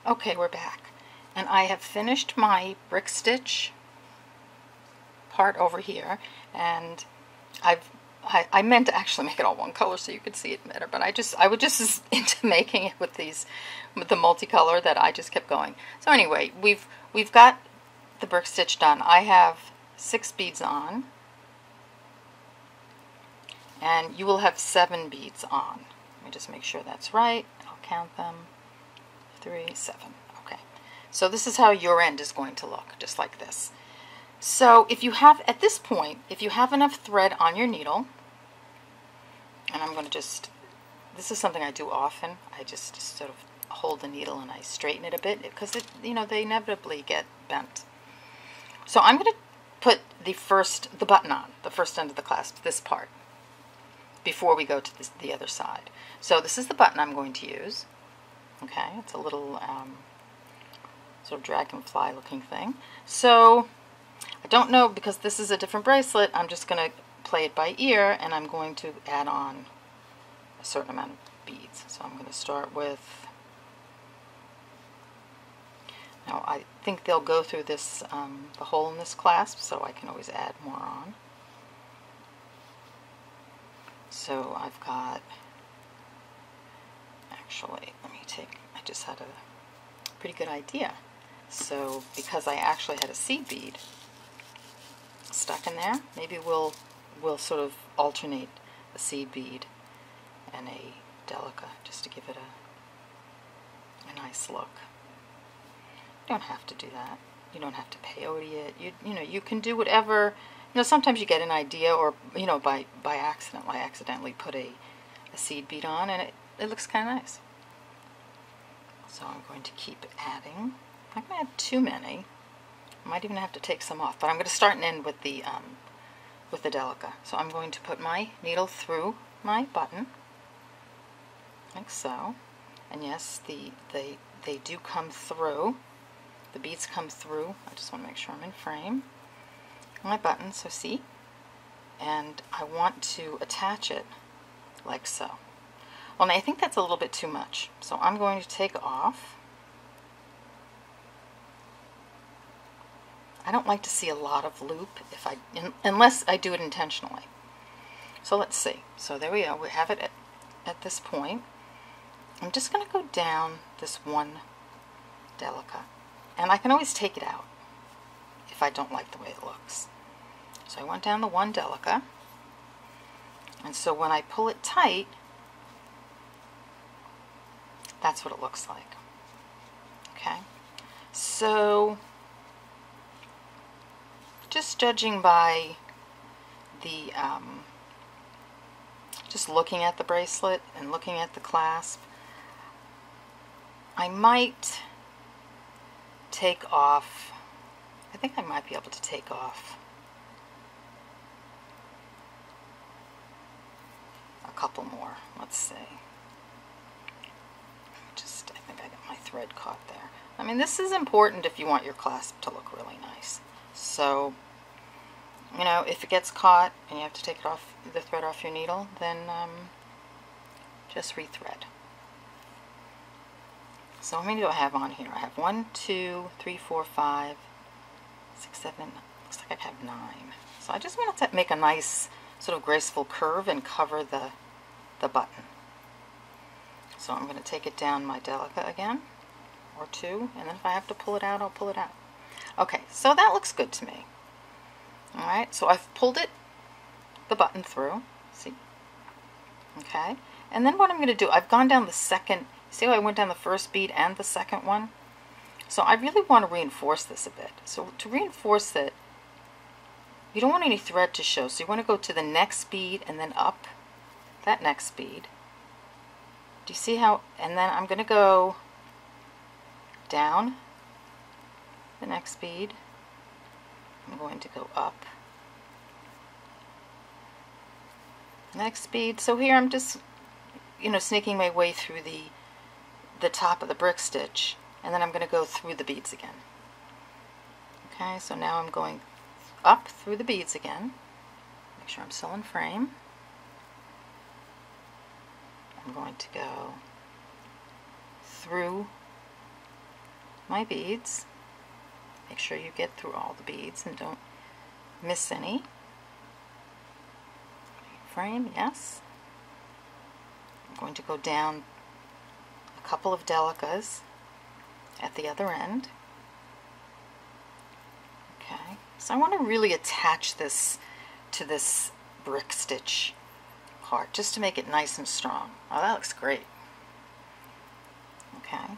Okay, we're back. And I have finished my brick stitch part over here, and I meant to actually make it all one color so you could see it better, but I was just into making it with the multicolor that I just kept going. So anyway, we've got the brick stitch done. I have 6 beads on, and you will have 7 beads on. Let me just make sure that's right. I'll count them. 3, 7. Okay. So this is how your end is going to look, just like this. So if you have, at this point, if you have enough thread on your needle, and I'm going to just, this is something I do often, I just sort of hold the needle and I straighten it a bit, because they inevitably get bent. So I'm going to put the button on, the first end of the clasp, this part, before we go to the other side. So this is the button I'm going to use. Okay, it's a little sort of dragonfly looking thing. So I don't know, because this is a different bracelet, I'm just going to play it by ear, and I'm going to add on a certain amount of beads. So I'm going to start with, now I think they'll go through this, the hole in this clasp, so I can always add more on. So I've got, actually, I just had a pretty good idea. So because I actually had a seed bead stuck in there, maybe we'll sort of alternate a seed bead and a delica, just to give it a nice look. You don't have to do that. You don't have to peyote it. You can do whatever. Sometimes you get an idea, or by accident, I accidentally put a seed bead on, and it looks kind of nice. So I'm going to keep adding. I'm not going to add too many. I might even have to take some off, but I'm going to start and end with the delica. So I'm going to put my needle through my button, like so. And yes, they do come through. The beads come through. I just want to make sure I'm in frame. My button, so see? And I want to attach it like so. Well, now I think that's a little bit too much, so I'm going to take off. I don't like to see a lot of loop unless I do it intentionally. So let's see. So there we go. We have it at this point. I'm just going to go down this one delica, and I can always take it out if I don't like the way it looks. So I went down the one delica, and so when I pull it tight, that's what it looks like. Okay, so just judging by the just looking at the bracelet and looking at the clasp, I might take off, I think I might be able to take off a couple more. Let's see. I think I got my thread caught there. I mean, this is important if you want your clasp to look really nice. So, if it gets caught and you have to take it off, the thread off your needle, then just rethread. So how many do I have on here? I have 1, 2, 3, 4, 5, 6, 7, looks like I have 9. So I just want to make a nice sort of graceful curve and cover the button. So I'm going to take it down my delica again, or 2, and then if I have to pull it out, I'll pull it out. Okay, so that looks good to me. Alright, so I've pulled the button through, see? Okay, and then what I'm going to do, I've gone down the second, see how I went down the first bead and the second one? So I really want to reinforce this a bit. So to reinforce it, you don't want any thread to show, so you want to go to the next bead and then up that next bead. Do you see how, and then I'm going to go down the next bead. I'm going to go up next bead. So here I'm just, sneaking my way through the top of the brick stitch, and then I'm going to go through the beads again. Okay, so now I'm going up through the beads again. Make sure I'm still in frame. I'm going to go through my beads. Make sure you get through all the beads and don't miss any. Frame, yes. I'm going to go down a couple of delicas at the other end. Okay, so I want to really attach this to this brick stitch part just to make it nice and strong. Oh, that looks great. Okay,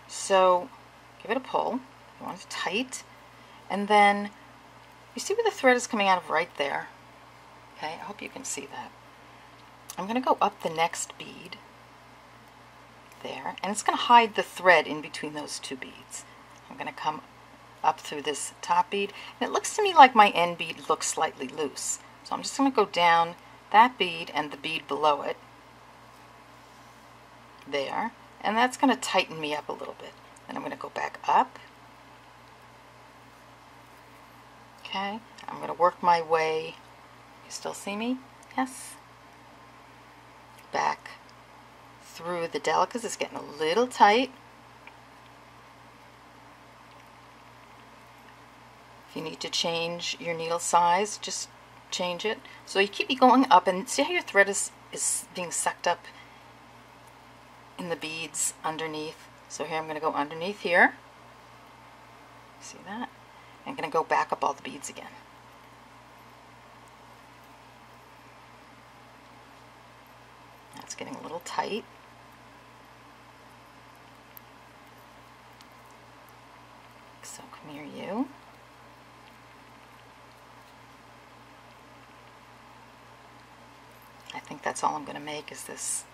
so give it a pull. You want it tight, and then you see where the thread is coming out of right there. Okay, I hope you can see that. I'm going to go up the next bead there, and it's going to hide the thread in between those two beads. I'm going to come up through this top bead, and it looks to me like my end bead looks slightly loose. So I'm just going to go down that bead and the bead below it there, and that's going to tighten me up a little bit. Then I'm going to go back up. Okay, I'm going to work my way. You still see me? Yes. Back through the delicas. It's getting a little tight. If you need to change your needle size, just change it. So you keep going up, and see how your thread is being sucked up in the beads underneath. So here I'm going to go underneath here. See that? I'm going to go back up all the beads again. That's getting a little tight. So come here, you. I think that's all I'm going to make is this.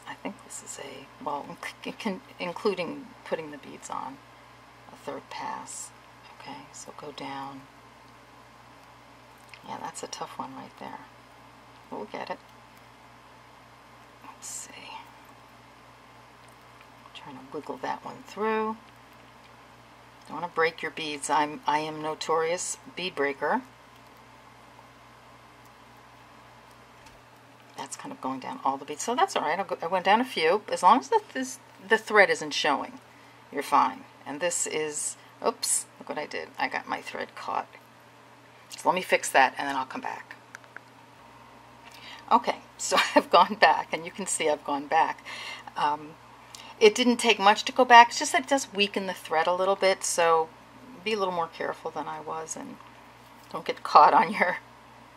I think this is a, well, including putting the beads on, a third pass. Okay, so go down. Yeah, that's a tough one right there. We'll get it. Let's see. Trying to wiggle that one through. Don't want to break your beads. I am notorious bead breaker. That's kind of going down all the beads, so that's all right. I went down a few. As long as the thread isn't showing, you're fine. And this is, oops, look what I did. I got my thread caught. So let me fix that, and then I'll come back. Okay, so I've gone back, and you can see I've gone back. It didn't take much to go back. It's just that it does weaken the thread a little bit, so be a little more careful than I was, and don't get caught on your,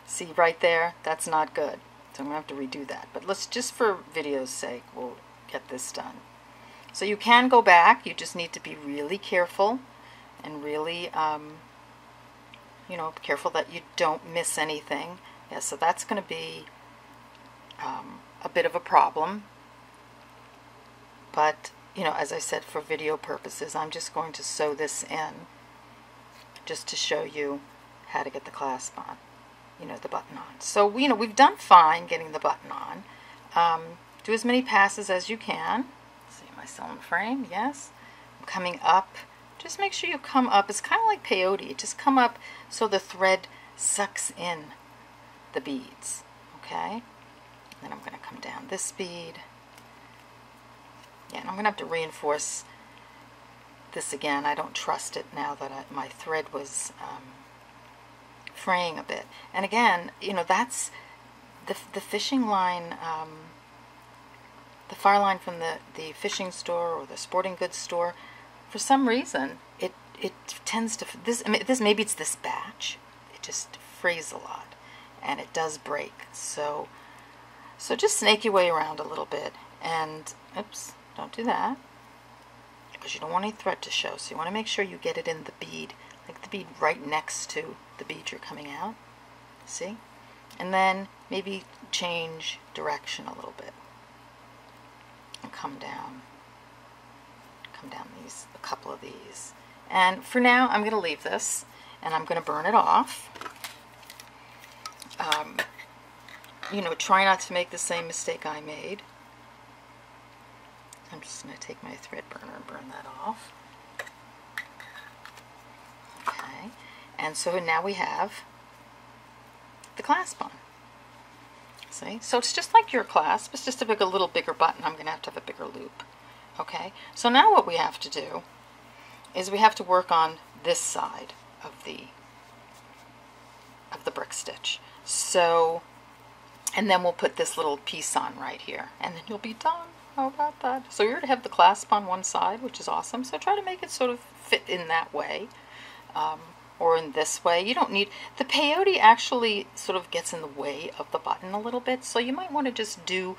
see right there? That's not good. So I'm going to have to redo that. But let's, just for video's sake, we'll get this done. So you can go back. You just need to be really careful and really, you know, careful that you don't miss anything. Yeah, so that's going to be a bit of a problem. But, you know, as I said, for video purposes, I'm just going to sew this in just to show you how to get the clasp on. You know, the button on. So, you know, we've done fine getting the button on. Do as many passes as you can. See my sewing frame, yes. I'm coming up. Just make sure you come up. It's kind of like peyote. Just come up so the thread sucks in the beads. Okay? Then I'm going to come down this bead. Yeah, and I'm going to have to reinforce this again. I don't trust it now that my thread was fraying a bit. And again, you know, that's the fishing line, the fire line from the fishing store or the sporting goods store. For some reason, it tends to, maybe it's this batch. It just frays a lot, and it does break. So just snake your way around a little bit, and oops, don't do that, because you don't want any thread to show. So you want to make sure you get it in the bead, like the bead right next to the bead you're coming out. See? And then maybe change direction a little bit and come down these, a couple of these. And for now, I'm going to leave this, and I'm going to burn it off. You know, try not to make the same mistake I made. I'm just going to take my thread burner and burn that off. Okay, and so now we have the clasp on. See? So it's just like your clasp. It's just a little bigger button. I'm going to have a bigger loop. Okay, so now what we have to do is we have to work on this side of the brick stitch. So, and then we'll put this little piece on right here, and then you'll be done. How about that? So you're to have the clasp on one side, which is awesome. So try to make it sort of fit in that way, or in this way. You don't need, the peyote actually sort of gets in the way of the button a little bit, so you might want to just do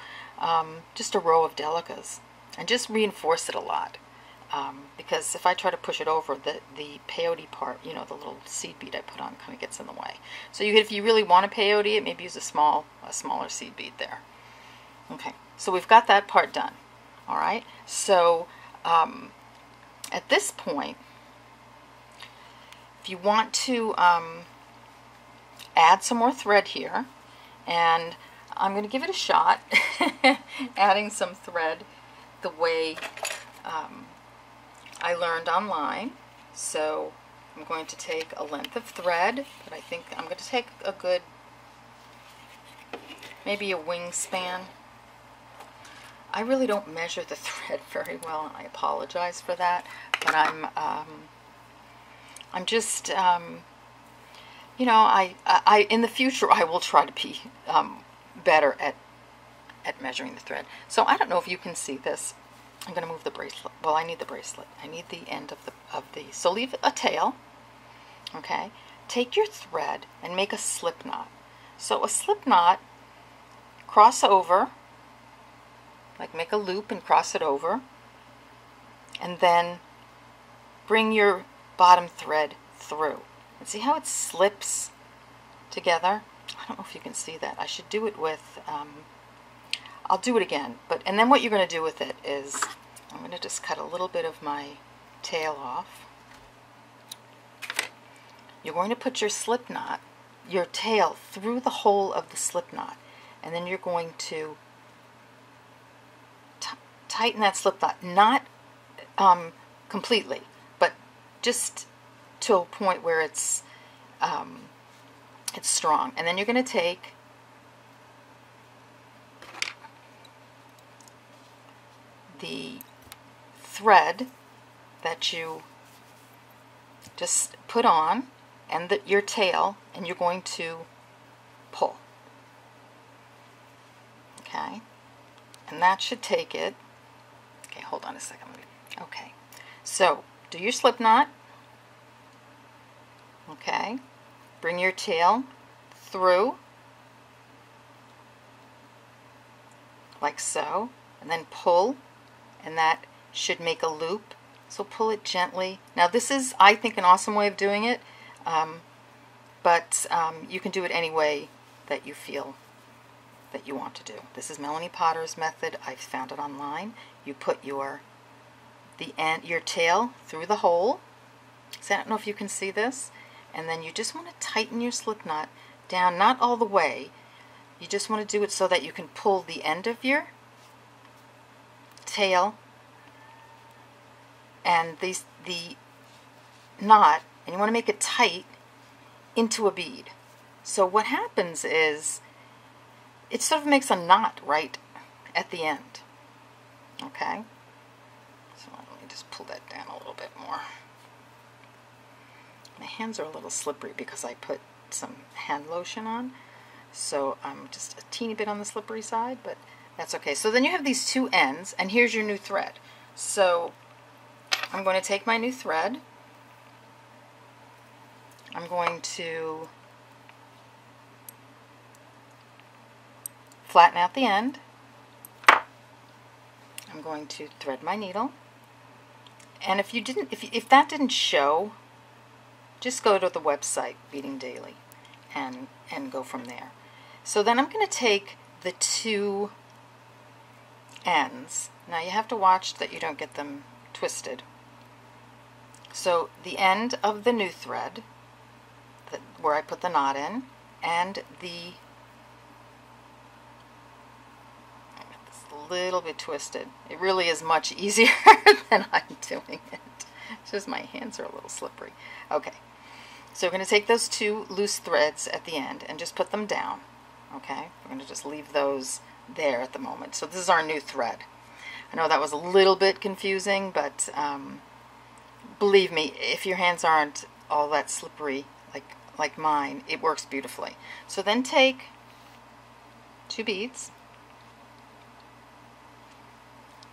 just a row of delicas and just reinforce it a lot. Because if I try to push it over, the peyote part, you know, the little seed bead I put on kind of gets in the way. So if you really want to peyote it, maybe use a smaller seed bead there. Okay, so we've got that part done. All right, so at this point, if you want to add some more thread here, and I'm going to give it a shot, adding some thread the way I learned online. So I'm going to take a length of thread, but I think I'm going to take a good, maybe a wingspan. I really don't measure the thread very well, and I apologize for that, but I'm just, you know, I in the future I will try to be better at measuring the thread. So I don't know if you can see this. I'm going to move the bracelet. Well, I need the bracelet. I need the end of the, so leave a tail, okay? Take your thread and make a slip knot. So a slip knot, cross over, like make a loop and cross it over, and then bring your bottom thread through. And see how it slips together? I don't know if you can see that. I should do it with, I'll do it again. And then what you're going to do with it is, I'm going to just cut a little bit of my tail off. You're going to put your slip knot, your tail, through the hole of the slip knot. And then you're going to tighten that slip knot. Not completely, but just to a point where it's strong. And then you're going to take the thread that you just put on and your tail, and you're going to pull. Okay, and that should take it. Okay, hold on a second. Okay, so do your slip knot. Okay, bring your tail through like so, and then pull, and that should make a loop. So pull it gently. Now this is, I think, an awesome way of doing it, but you can do it any way that you feel that you want to do. This is Melanie Potter's method. I've found it online. You put your tail through the hole. So I don't know if you can see this. And then you just want to tighten your slip knot down, not all the way. You just want to do it so that you can pull the end of your tail and the knot, and you want to make it tight into a bead. So what happens is it sort of makes a knot right at the end. Okay? So let me just pull that down a little bit more. My hands are a little slippery because I put some hand lotion on, so I'm just a teeny bit on the slippery side, but that's okay. So then you have these two ends, and here's your new thread. So I'm going to take my new thread. I'm going to flatten out the end. I'm going to thread my needle. And if that didn't show, just go to the website Beading Daily and go from there. So then I'm going to take the two ends. Now you have to watch that you don't get them twisted. So the end of the new thread, where I put the knot in, and I got this a little bit twisted. It really is much easier than I'm doing it. It's just my hands are a little slippery. Okay, so we're going to take those two loose threads at the end and just put them down. Okay, we're going to just leave those there at the moment. So this is our new thread. I know that was a little bit confusing, but believe me, if your hands aren't all that slippery like mine, it works beautifully. So then take 2 beads,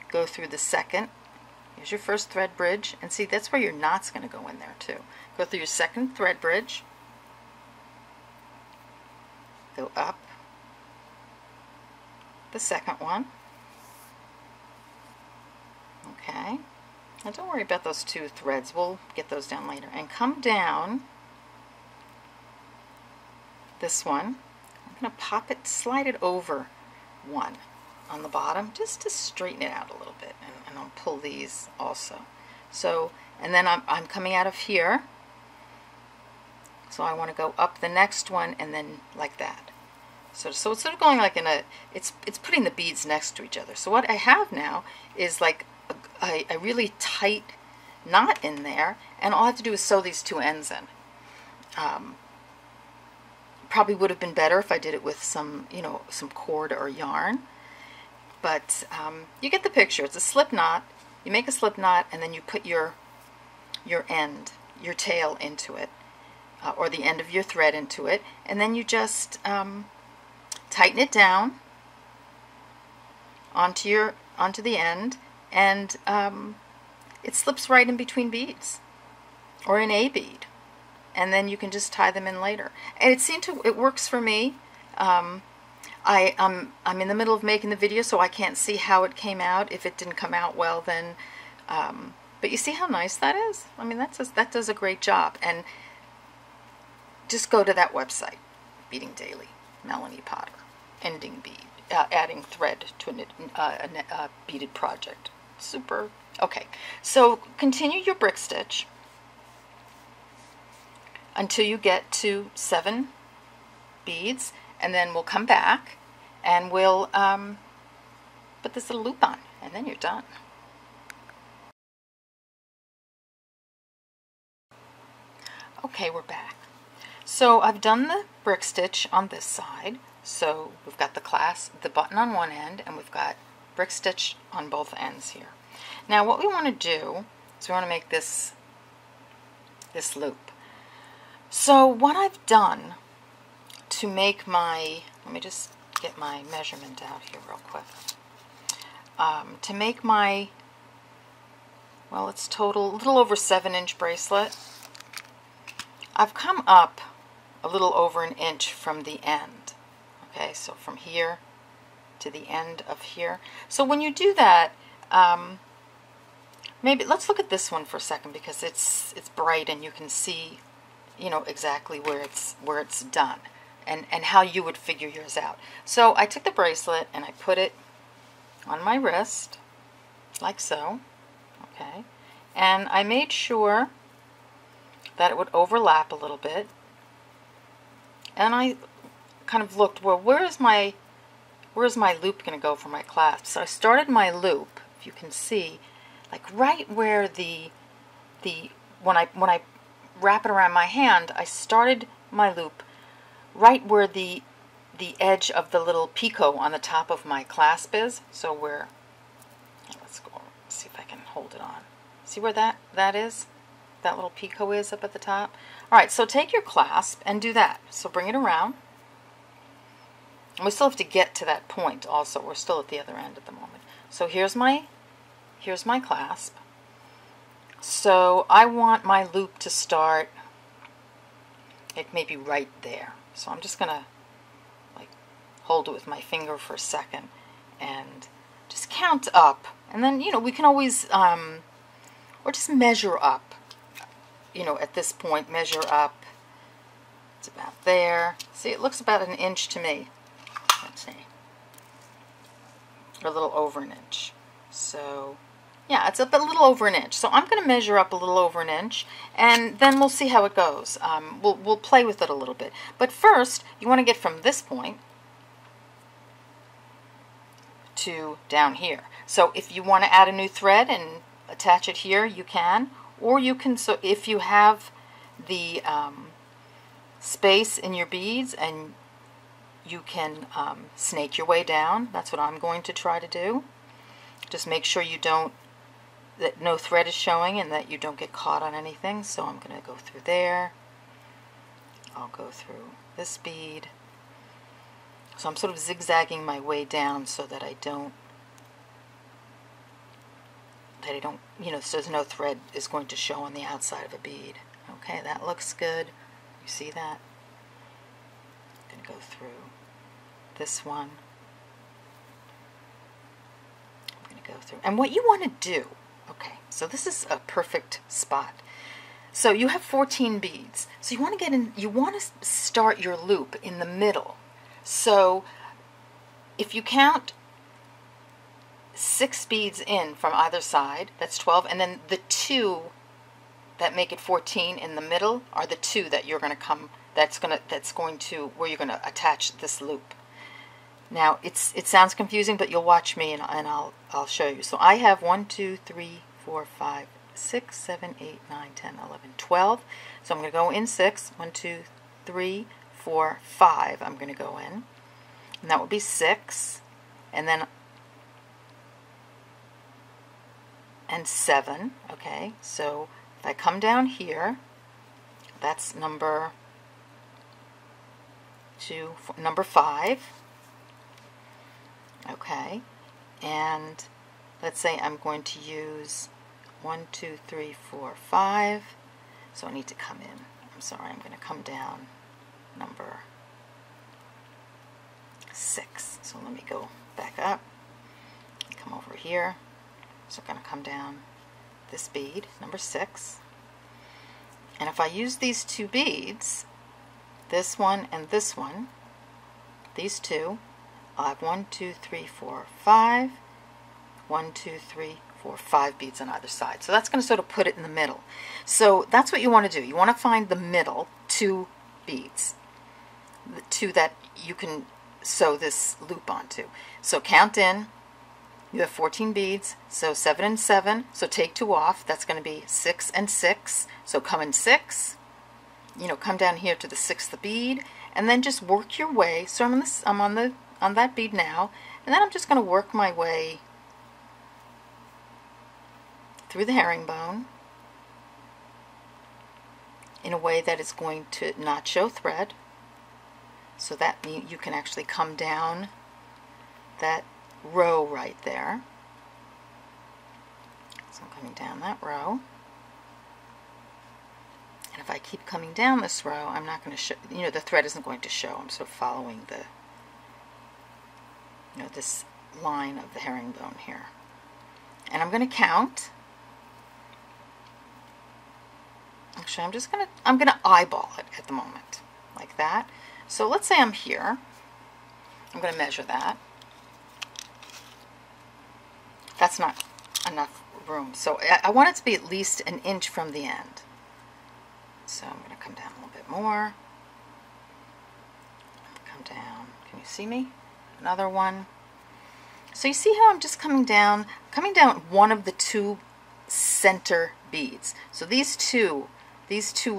go through the second. Here's your first thread bridge, and see, that's where your knot's going to go in there too. Go through your second thread bridge, go up the second one. Okay, now don't worry about those 2 threads, we'll get those down later. And come down this one. I'm going to pop it, slide it over one on the bottom just to straighten it out a little bit, and I'll pull these also. So, and then I'm coming out of here, so I want to go up the next one and then like that. So it's sort of going like in a, it's putting the beads next to each other. So what I have now is like a really tight knot in there, and all I have to do is sew these 2 ends in. Probably would have been better if I did it with some, you know, some cord or yarn, but you get the picture. It's a slip knot. You make a slip knot, and then you put your end, your tail into it, or the end of your thread into it, and then you just tighten it down onto the end, and it slips right in between beads, or in a bead, and then you can just tie them in later. And it works for me. I'm in the middle of making the video, so I can't see how it came out. If it didn't come out well, then but you see how nice that is? I mean, that does a great job. And just go to that website, Beading Daily, Melanie Potter, ending bead, adding thread to a beaded project. Super. Okay, so continue your brick stitch until you get to 7 beads, and then we'll come back and we'll put this little loop on, and then you're done. Okay, we're back. So I've done the brick stitch on this side. So we've got the clasp, the button on one end, and we've got brick stitch on both ends here. Now what we want to do is we want to make this loop. So what I've done to make my, let me just get my measurement out here real quick. To make my, well, it's total a little over 7-inch bracelet, I've come up a little over 1 inch from the end. Okay, so from here to the end of here. So when you do that, maybe let's look at this one for a second, because it's bright and you can see, you know, exactly where it's done, and how you would figure yours out. So I took the bracelet and I put it on my wrist like so. Okay, and I made sure that it would overlap a little bit, and I kind of looked, well, where's my loop going to go for my clasp? So I started my loop, if you can see, like right where when I wrap it around my hand, I started my loop right where the edge of the little picot on the top of my clasp is. So where, let's go see if I can hold it on. See where that is? That little picot is up at the top. All right, so take your clasp and do that. So bring it around. And we still have to get to that point also. We're still at the other end at the moment. So here's my clasp. So I want my loop to start like maybe right there. So I'm just gonna like hold it with my finger for a second and just count up. And then, you know, we can always or just measure up. You know, at this point, measure up. It's about there. See, it looks about 1 inch to me. Let's see. Or a little over 1 inch. So, yeah, it's up a little over 1 inch. So I'm going to measure up a little over 1 inch, and then we'll see how it goes. We'll play with it a little bit. But first, you want to get from this point to down here. So if you want to add a new thread and attach it here, you can. Or you can, so if you have the space in your beads, and you can snake your way down. That's what I'm going to try to do. Just make sure you don't, that no thread is showing and that you don't get caught on anything. So I'm going to go through there. I'll go through this bead. So I'm sort of zigzagging my way down so that I don't, you know, so no thread is going to show on the outside of a bead. Okay, that looks good. You see that? I'm going to go through this one. I'm going to go through. And what you want to do, okay, so this is a perfect spot. So you have 14 beads. So you want to get in, you want to start your loop in the middle. So if you count 6 beads in from either side, that's 12, and then the 2 that make it 14 in the middle are the 2 that you're going to come, that's going to where you're going to attach this loop. Now it sounds confusing, but you'll watch me and I'll show you. So I have 1, 2, 3, 4, 5, 6, 7, 8, 9, 10, 11, 12. So I'm going to go in 6. 1, 2, 3, 4, 5. I'm going to go in, and that would be 6, and then and 7. Okay, so if I come down here, that's number 5. Okay, and let's say I'm going to use 1, 2, 3, 4, 5. So I need to come in. I'm sorry, I'm going to come down number 6. So let me go back up, come over here. So I'm going to come down this bead, number 6. And if I use these 2 beads, this one and this one, these 2, I'll have 1, 2, 3, 4, 5, 1, 2, 3, 4, 5 beads on either side. So that's going to sort of put it in the middle. So that's what you want to do. You want to find the middle 2 beads, the 2 that you can sew this loop onto. So count in. You have 14 beads, so 7 and 7, so take 2 off. That's going to be 6 and 6. So come in 6, you know, come down here to the 6th bead, and then just work your way. So I'm on that bead now, and then I'm just going to work my way through the herringbone in a way that is going to not show thread. So that means you can actually come down that row right there. So I'm coming down that row, and if I keep coming down this row, I'm not going to show, you know, the thread isn't going to show. I'm sort of following the, you know, this line of the herringbone here, and I'm going to count. Actually, I'm going to eyeball it at the moment, like that. So let's say I'm here. I'm going to measure that. That's not enough room. So I want it to be at least an inch from the end. So I'm going to come down a little bit more. Come down. Can you see me? Another one. So you see how I'm just coming down one of the 2 center beads. So these two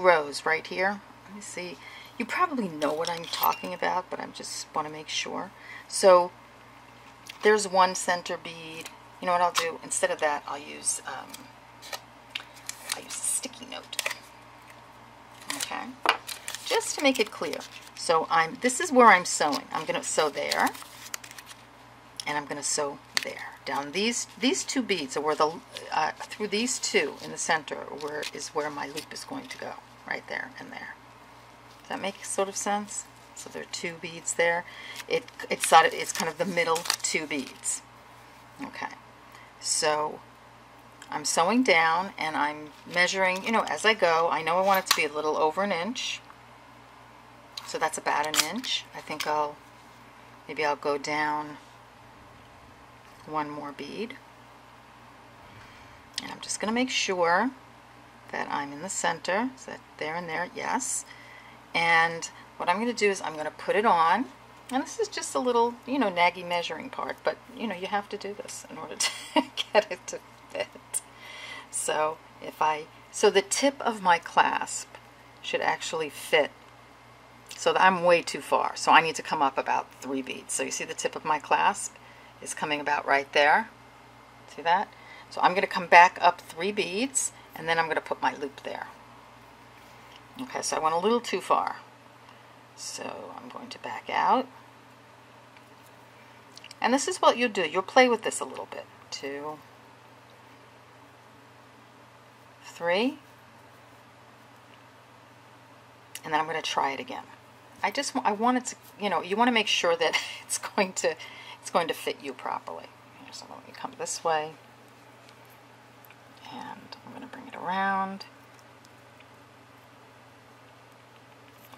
rows right here. Let me see. You probably know what I'm talking about, but I just want to make sure. So there's 1 center bead. You know what I'll do? Instead of that, I'll use a sticky note. Okay, just to make it clear. So this is where I'm sewing. I'm going to sew there, and I'm going to sew there. Down these 2 beads are where the through these 2 in the center where my loop is going to go. Right there and there. Does that make sort of sense? So there are 2 beads there. It's kind of the middle 2 beads. Okay. So I'm sewing down and I'm measuring, you know, as I go. I know I want it to be a little over an inch. So that's about an inch. I think maybe I'll go down 1 more bead. And I'm just going to make sure that I'm in the center. Is that there and there? Yes. And what I'm going to do is I'm going to put it on. And this is just a little, you know, naggy measuring part, but, you know, you have to do this in order to get it to fit. So so the tip of my clasp should actually fit. So I'm way too far. So I need to come up about 3 beads. So you see the tip of my clasp is coming about right there. See that? So I'm going to come back up 3 beads, and then I'm going to put my loop there. Okay, so I went a little too far. So I'm going to back out. And this is what you'll do. You'll play with this a little bit. 2, 3. And then I'm going to try it again. I want it to, you know, you want to make sure that it's going to fit you properly. So let me come this way. And I'm going to bring it around.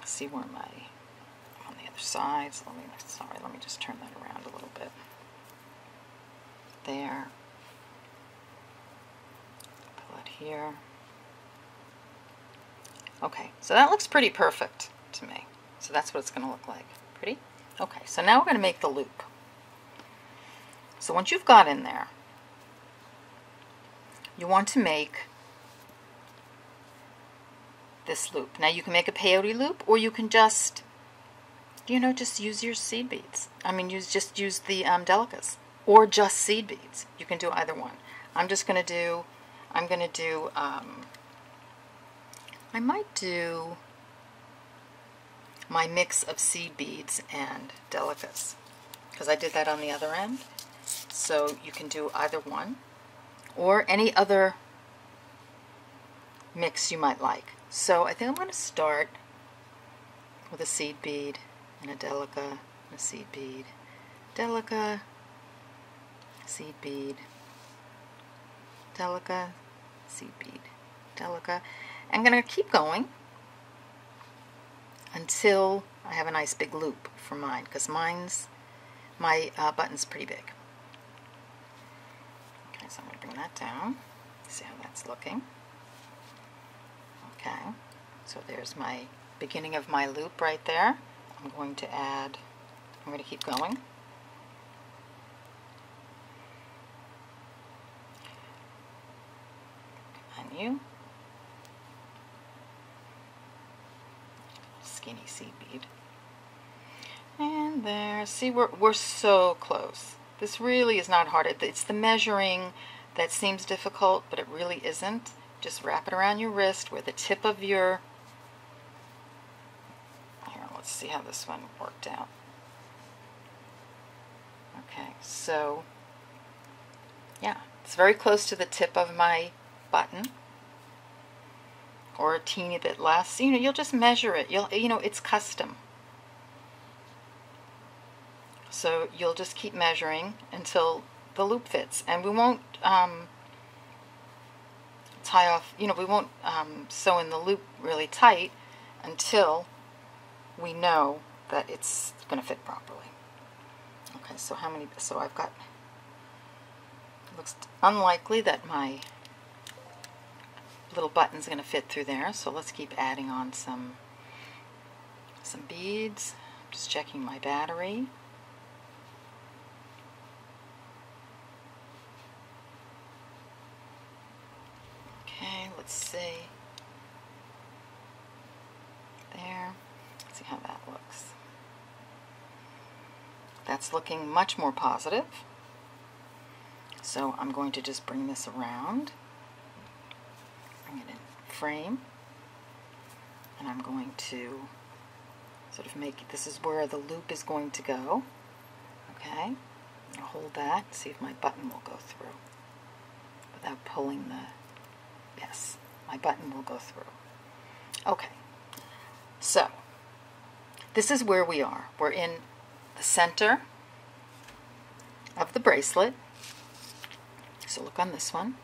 See where my, on the other side, so let me just turn that around a little bit. There. Pull it here. Okay, so that looks pretty perfect to me. So that's what it's going to look like. Pretty? Okay, so now we're going to make the loop. So once you've got in there, you want to make this loop. Now you can make a peyote loop, or you can just, you know, just use your seed beads. I mean, just use the delicas, or just seed beads. You can do either one. I'm going to do, I might do my mix of seed beads and delicas, because I did that on the other end. So you can do either one, or any other mix you might like. So I think I'm going to start with a seed bead and a delica, and a seed bead, delica, seed bead, delica, seed bead, delica. I'm going to keep going until I have a nice big loop for mine, because my button's pretty big. Okay, so I'm going to bring that down, see how that's looking. Okay, so there's my beginning of my loop right there. I'm going to add, I'm going to keep going. Continue. Skinny seed bead. And there, see, we're so close. This really is not hard. It's the measuring that seems difficult, but it really isn't. Just wrap it around your wrist where the tip of your, here, let's see how this one worked out. Okay, so, yeah, it's very close to the tip of my button, or a teeny bit less. You know, you'll just measure it. You know, it's custom. So you'll just keep measuring until the loop fits, and we won't tie off, you know, we won't sew in the loop really tight until we know that it's going to fit properly. Okay, so how many, so I've got, it looks unlikely that my little button's going to fit through there, so let's keep adding on some beads. I'm just checking my battery. Okay, let's see. There. Let's see how that looks. That's looking much more positive. So I'm going to just bring this around. Bring it in frame. And I'm going to sort of make, this is where the loop is going to go. Okay. I'll hold that, see if my button will go through without pulling the, yes, my button will go through. Okay, so this is where we are. We're in the center of the bracelet. So look on this one,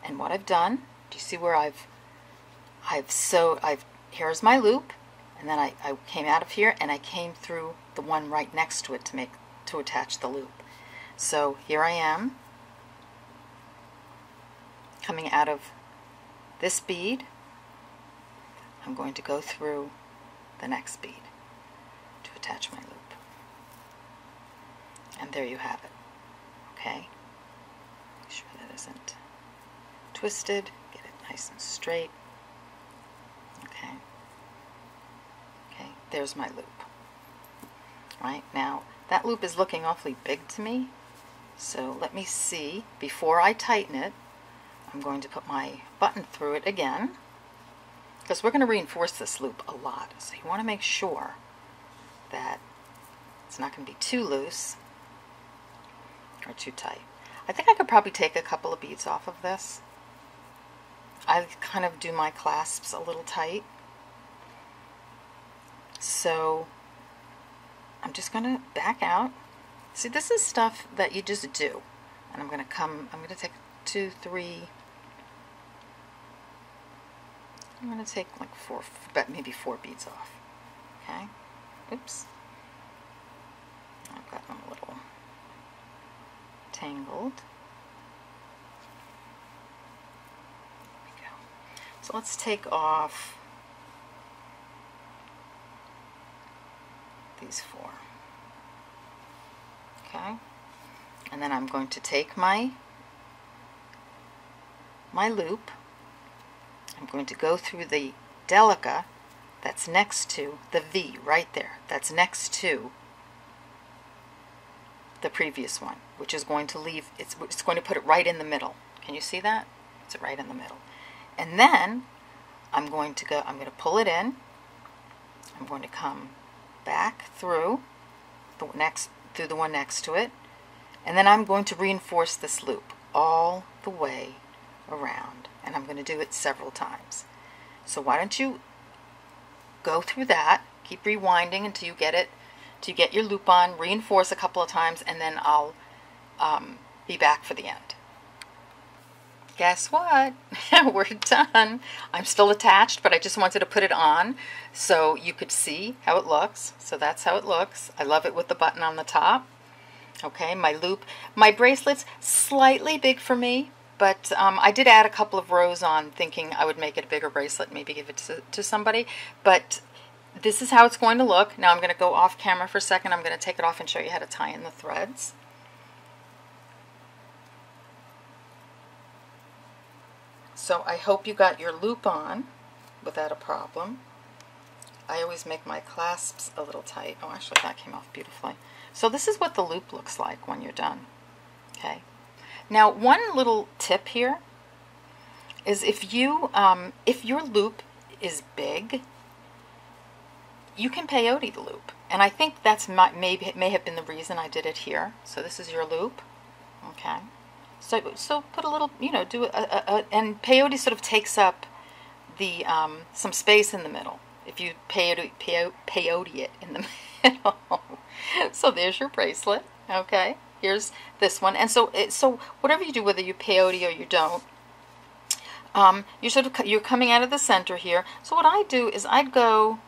and what I've done, do you see where I've here's my loop, and then I came out of here and I came through the one right next to it to attach the loop. So here I am coming out of this bead. I'm going to go through the next bead to attach my loop. And there you have it. Okay? Make sure that isn't twisted. Get it nice and straight. Okay. Okay, there's my loop. Right, now that loop is looking awfully big to me, So let me see. Before I tighten it, I'm going to put my button through it again, because we're going to reinforce this loop a lot. So you want to make sure that it's not going to be too loose or too tight. I think I could probably take a couple of beads off of this. I kind of do my clasps a little tight. So I'm just going to back out. See, this is stuff that you just do. And I'm going to take 2, 3, I'm going to take like 4, maybe 4 beads off. Okay? Oops. I've got them a little tangled. There we go. So let's take off these 4. Okay? And then I'm going to take my loop. I'm going to go through the delica that's next to the V right there. That's next to the previous one, which is going to leave, it's going to put it right in the middle. Can you see that? It's right in the middle. And then I'm going to pull it in. I'm going to come back through the one next to it, and then I'm going to reinforce this loop all the way around, and I'm going to do it several times. So why don't you go through that, keep rewinding until you get it, till you get your loop on, reinforce a couple of times, and then I'll be back for the end. Guess what? We're done. I'm still attached, but I just wanted to put it on so you could see how it looks. So that's how it looks. I love it with the button on the top. Okay, my loop. My bracelet's slightly big for me, but I did add a couple of rows on thinking I would make it a bigger bracelet, maybe give it to somebody. But this is how it's going to look. Now I'm going to go off camera for a second. I'm going to take it off and show you how to tie in the threads. So I hope you got your loop on without a problem. I always make my clasps a little tight. Oh, actually that came off beautifully. So this is what the loop looks like when you're done. Okay. Now one little tip here is if your loop is big, you can peyote the loop. And I think that's may have been the reason I did it here. So this is your loop. Okay. So put a little, do and peyote sort of takes up the some space in the middle. If you peyote it in the middle. So there's your bracelet. Okay, here's this one, and so whatever you do, whether you peyote or you don't, you're coming out of the center here. So what I do is I've gone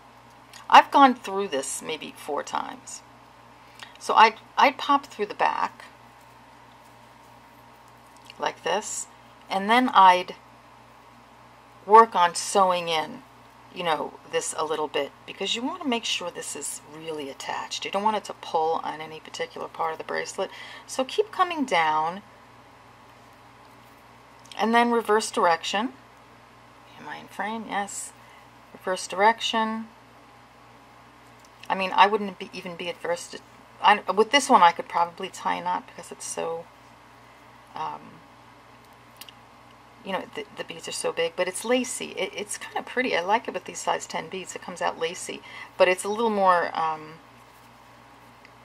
through this maybe 4 times. So I'd pop through the back like this, and then I'd work on sewing in, this a little bit, because you want to make sure this is really attached. You don't want it to pull on any particular part of the bracelet. So keep coming down, and then reverse direction. Am I in frame? Yes. Reverse direction. I mean, I wouldn't even be adverse to... with this one, I could probably tie a knot because it's so... the beads are so big, but it's lacy. It's kind of pretty. I like it with these size 10 beads. It comes out lacy, but it's a little more,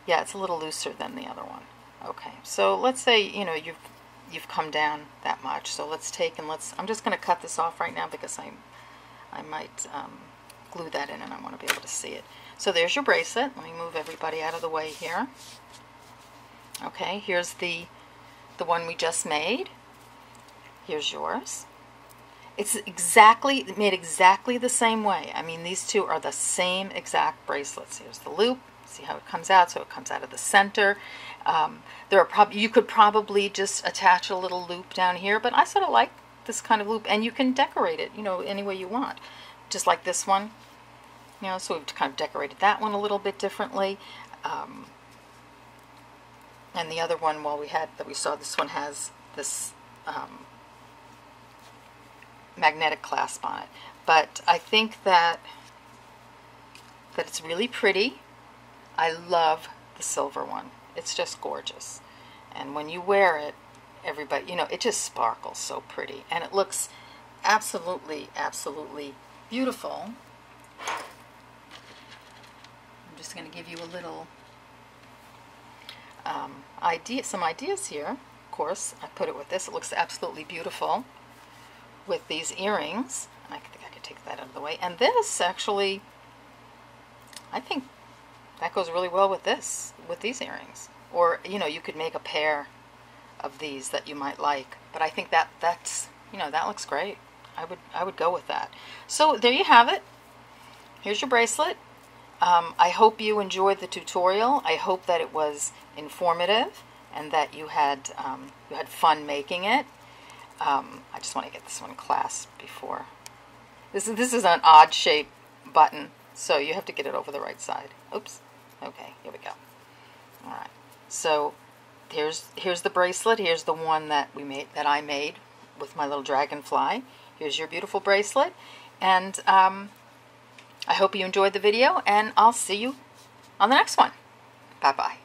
yeah, it's a little looser than the other one. Okay, so let's say, you've come down that much. So let's take and I'm just going to cut this off right now because I might glue that in and I want to be able to see it. So there's your bracelet. Let me move everybody out of the way here. Okay, here's the one we just made. Here's yours. It's made exactly the same way. I mean, these two are the same exact bracelets. Here's the loop. See how it comes out? So it comes out of the center. You could probably just attach a little loop down here, but I sort of like this kind of loop, and you can decorate it, any way you want. Just like this one. So we've kind of decorated that one a little bit differently. And the other one, we saw this one has this magnetic clasp on it. But I think that it's really pretty. I love the silver one. It's just gorgeous. And when you wear it, everybody, you know, it just sparkles so pretty. And it looks absolutely, absolutely beautiful. I'm just going to give you a little some ideas here. Of course, I put it with this. It looks absolutely beautiful with these earrings. I think I could take that out of the way. And this actually, I think that goes really well with this, with these earrings. Or, you know, you could make a pair of these that you might like. But I think that's, you know, that looks great. I would go with that. So there you have it. Here's your bracelet. I hope you enjoyed the tutorial. I hope that it was informative and that you had fun making it. I just want to get this one clasped before. This is an odd shape button, so you have to get it over the right side. Oops. Okay, here we go. All right. So here's the bracelet. Here's the one that I made with my little dragonfly. Here's your beautiful bracelet, and I hope you enjoyed the video, and I'll see you on the next one. Bye-bye.